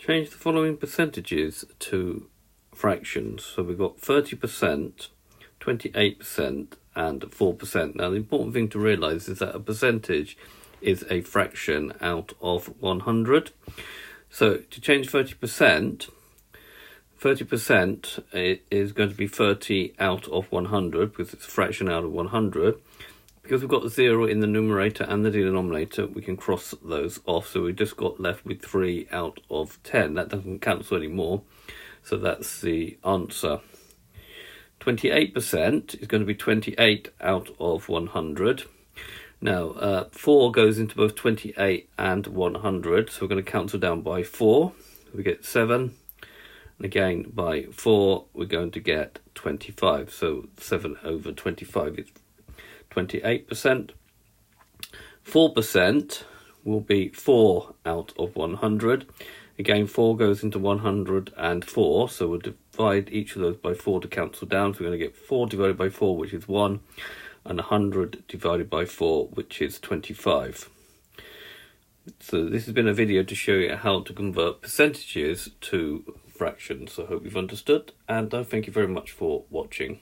Change the following percentages to fractions. So we've got 30%, 28% and 4%. Now the important thing to realise is that a percentage is a fraction out of 100. So to change 30%, 30% is going to be 30 out of 100 because it's a fraction out of 100. Because we've got the 0 in the numerator and the denominator, we can cross those off. So we just got left with 3 out of 10. That doesn't cancel anymore. So that's the answer. 28% is going to be 28 out of 100. Now, 4 goes into both 28 and 100. So we're going to cancel down by 4. We get 7. And again, by 4, we're going to get 25. So 7 over 25 is 28%. 4% will be 4 out of 100. Again, 4 goes into 104, so we'll divide each of those by 4 to cancel down. So we're going to get 4 divided by 4, which is 1, and 100 divided by 4, which is 25. So this has been a video to show you how to convert percentages to fractions. I hope you've understood, and thank you very much for watching.